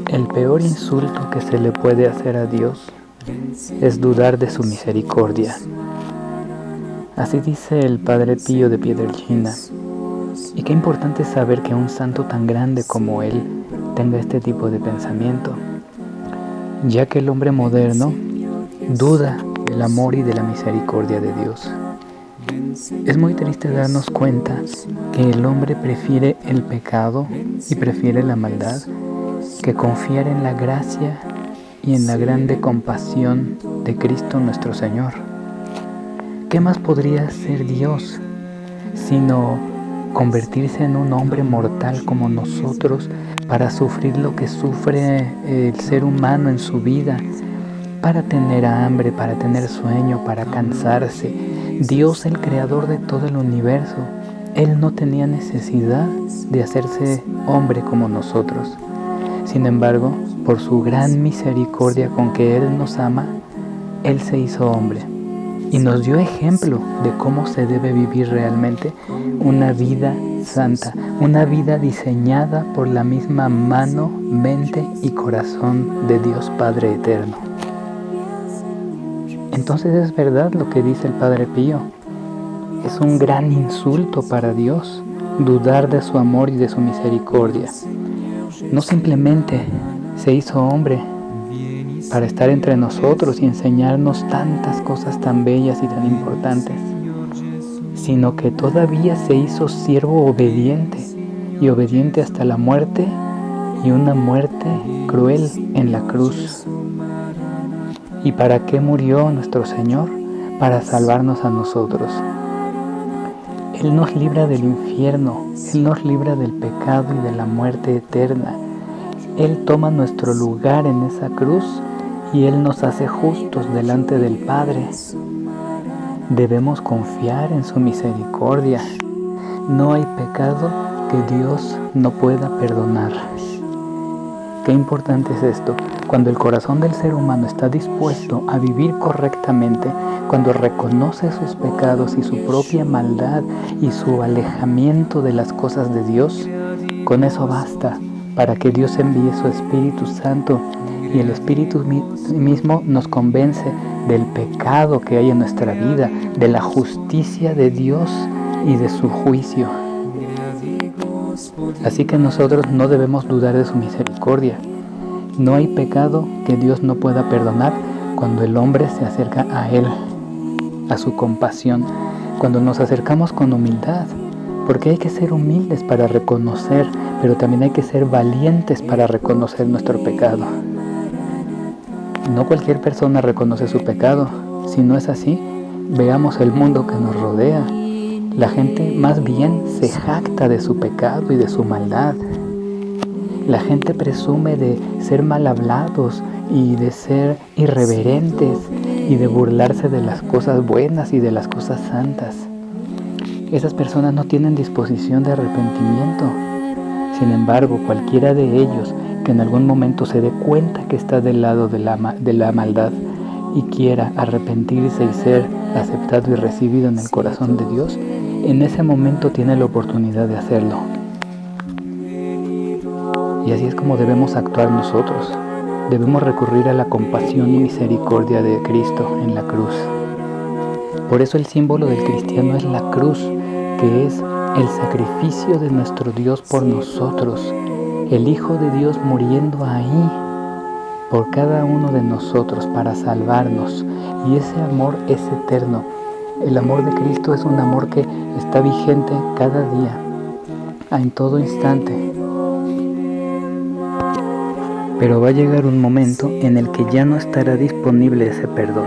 El peor insulto que se le puede hacer a Dios es dudar de su misericordia. Así dice el Padre Pío de Pietrelcina. Y qué importante es saber que un santo tan grande como él tenga este tipo de pensamiento, ya que el hombre moderno duda del amor y de la misericordia de Dios. Es muy triste darnos cuenta que el hombre prefiere el pecado y prefiere la maldad que confiar en la gracia y en la grande compasión de Cristo nuestro Señor. ¿Qué más podría hacer Dios sino convertirse en un hombre mortal como nosotros para sufrir lo que sufre el ser humano en su vida, para tener hambre, para tener sueño, para cansarse? Dios, el creador de todo el universo, Él no tenía necesidad de hacerse hombre como nosotros. Sin embargo, por su gran misericordia con que Él nos ama, Él se hizo hombre y nos dio ejemplo de cómo se debe vivir realmente una vida santa, una vida diseñada por la misma mano, mente y corazón de Dios Padre Eterno. Entonces es verdad lo que dice el Padre Pío. Es un gran insulto para Dios dudar de su amor y de su misericordia. No simplemente se hizo hombre para estar entre nosotros y enseñarnos tantas cosas tan bellas y tan importantes, sino que todavía se hizo siervo obediente, y obediente hasta la muerte, y una muerte cruel en la cruz. ¿Y para qué murió nuestro Señor? Para salvarnos a nosotros. Él nos libra del infierno, Él nos libra del pecado y de la muerte eterna. Él toma nuestro lugar en esa cruz y Él nos hace justos delante del Padre. Debemos confiar en su misericordia. No hay pecado que Dios no pueda perdonar. Qué importante es esto. Cuando el corazón del ser humano está dispuesto a vivir correctamente, cuando reconoce sus pecados y su propia maldad y su alejamiento de las cosas de Dios, con eso basta para que Dios envíe su Espíritu Santo, y el Espíritu mismo nos convence del pecado que hay en nuestra vida, de la justicia de Dios y de su juicio. Así que nosotros no debemos dudar de su misericordia. No hay pecado que Dios no pueda perdonar cuando el hombre se acerca a Él, a su compasión, cuando nos acercamos con humildad, porque hay que ser humildes para reconocer, pero también hay que ser valientes para reconocer nuestro pecado. No cualquier persona reconoce su pecado. Si no es así, veamos el mundo que nos rodea. La gente más bien se jacta de su pecado y de su maldad. La gente presume de ser mal hablados y de ser irreverentes y de burlarse de las cosas buenas y de las cosas santas. Esas personas no tienen disposición de arrepentimiento. Sin embargo, cualquiera de ellos que en algún momento se dé cuenta que está del lado de la maldad y quiera arrepentirse y ser aceptado y recibido en el corazón de Dios, en ese momento tiene la oportunidad de hacerlo. Y así es como debemos actuar nosotros. Debemos recurrir a la compasión y misericordia de Cristo en la cruz. Por eso el símbolo del cristiano es la cruz, que es el sacrificio de nuestro Dios por nosotros, el Hijo de Dios muriendo ahí por cada uno de nosotros para salvarnos. Y ese amor es eterno. El amor de Cristo es un amor que está vigente cada día, en todo instante. Pero va a llegar un momento en el que ya no estará disponible ese perdón.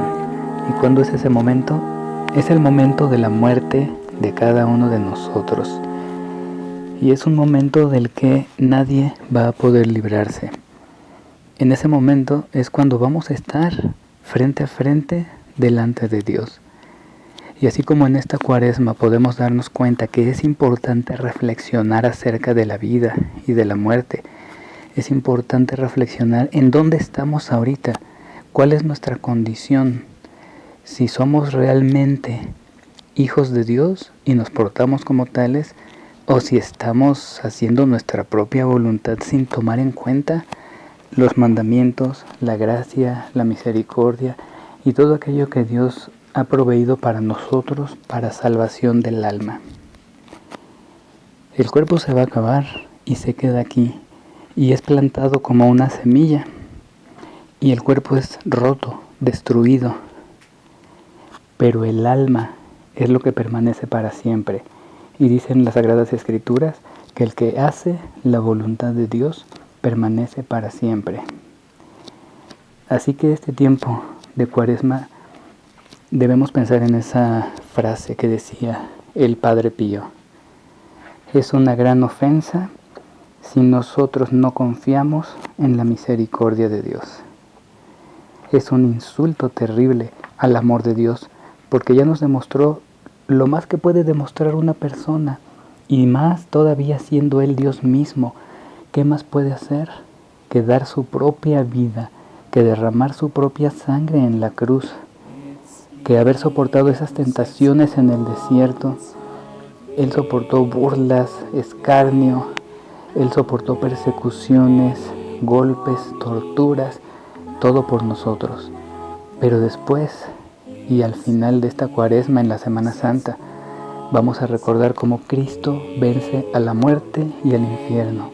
¿Y cuándo es ese momento? Es el momento de la muerte de cada uno de nosotros. Y es un momento del que nadie va a poder librarse. En ese momento es cuando vamos a estar frente a frente delante de Dios. Y así como en esta Cuaresma podemos darnos cuenta que es importante reflexionar acerca de la vida y de la muerte, es importante reflexionar en dónde estamos ahorita, cuál es nuestra condición, si somos realmente hijos de Dios y nos portamos como tales, o si estamos haciendo nuestra propia voluntad sin tomar en cuenta los mandamientos, la gracia, la misericordia y todo aquello que Dios ha proveído para nosotros para salvación del alma. El cuerpo se va a acabar y se queda aquí y es plantado como una semilla y el cuerpo es roto, destruido, pero el alma es lo que permanece para siempre. Y dicen las Sagradas Escrituras que el que hace la voluntad de Dios permanece para siempre. Así que este tiempo de Cuaresma debemos pensar en esa frase que decía el Padre Pío. Es una gran ofensa si nosotros no confiamos en la misericordia de Dios. Es un insulto terrible al amor de Dios, porque ya nos demostró lo más que puede demostrar una persona, y más todavía siendo Él Dios mismo. ¿Qué más puede hacer que dar su propia vida, que derramar su propia sangre en la cruz, que haber soportado esas tentaciones en el desierto? Él soportó burlas, escarnio, Él soportó persecuciones, golpes, torturas, todo por nosotros. Pero después, y al final de esta Cuaresma, en la Semana Santa, vamos a recordar cómo Cristo vence a la muerte y al infierno.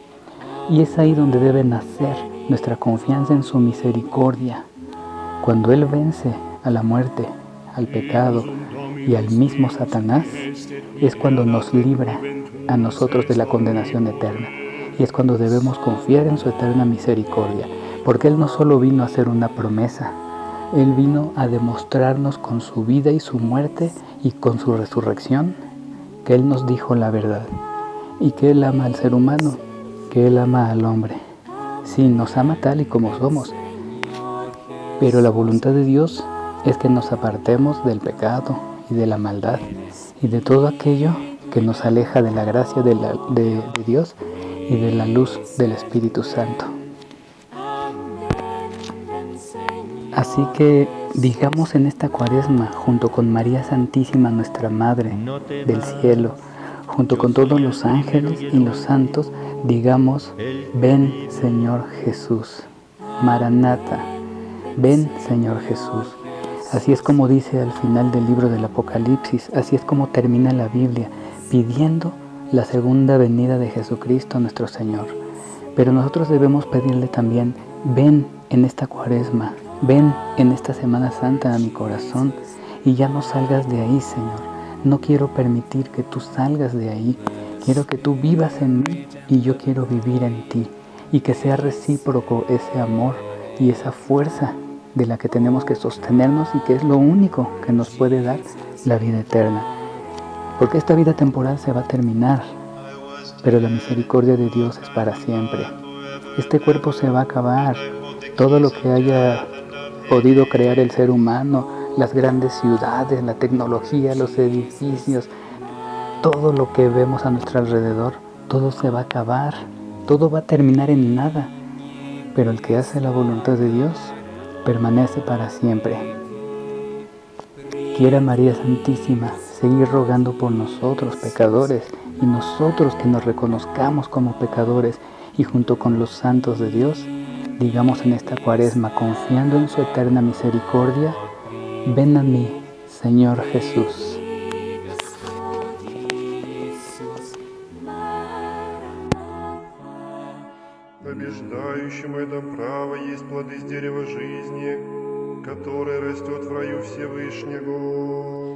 Y es ahí donde debe nacer nuestra confianza en su misericordia. Cuando Él vence a la muerte, al pecado y al mismo Satanás, es cuando nos libra a nosotros de la condenación eterna. Y es cuando debemos confiar en su eterna misericordia, porque Él no solo vino a hacer una promesa, Él vino a demostrarnos con su vida y su muerte y con su resurrección que Él nos dijo la verdad y que Él ama al ser humano, que Él ama al hombre. Sí, nos ama tal y como somos, pero la voluntad de Dios es que nos apartemos del pecado y de la maldad y de todo aquello que nos aleja de la gracia de Dios y de la luz del Espíritu Santo. Así que digamos en esta Cuaresma, junto con María Santísima, nuestra Madre del Cielo, junto con todos los ángeles y los santos, digamos: ven, Señor Jesús. Maranata, ven, Señor Jesús. Así es como dice al final del libro del Apocalipsis, así es como termina la Biblia, pidiendo la segunda venida de Jesucristo nuestro Señor. Pero nosotros debemos pedirle también: ven en esta Cuaresma, ven en esta Semana Santa a mi corazón y ya no salgas de ahí, Señor. No quiero permitir que tú salgas de ahí. Quiero que tú vivas en mí y yo quiero vivir en ti. Y que sea recíproco ese amor y esa fuerza de la que tenemos que sostenernos y que es lo único que nos puede dar la vida eterna. Porque esta vida temporal se va a terminar, pero la misericordia de Dios es para siempre. Este cuerpo se va a acabar. Todo lo que haya podido crear el ser humano, las grandes ciudades, la tecnología, los edificios, todo lo que vemos a nuestro alrededor, todo se va a acabar, todo va a terminar en nada. Pero el que hace la voluntad de Dios permanece para siempre. Quiera María Santísima seguir rogando por nosotros pecadores y nosotros que nos reconozcamos como pecadores, y junto con los santos de Dios digamos en esta Cuaresma, confiando en su eterna misericordia: ven a mí, Señor Jesús. Побеждающим это право есть плоды с дерева жизни, которое растет в раю Всевышнего.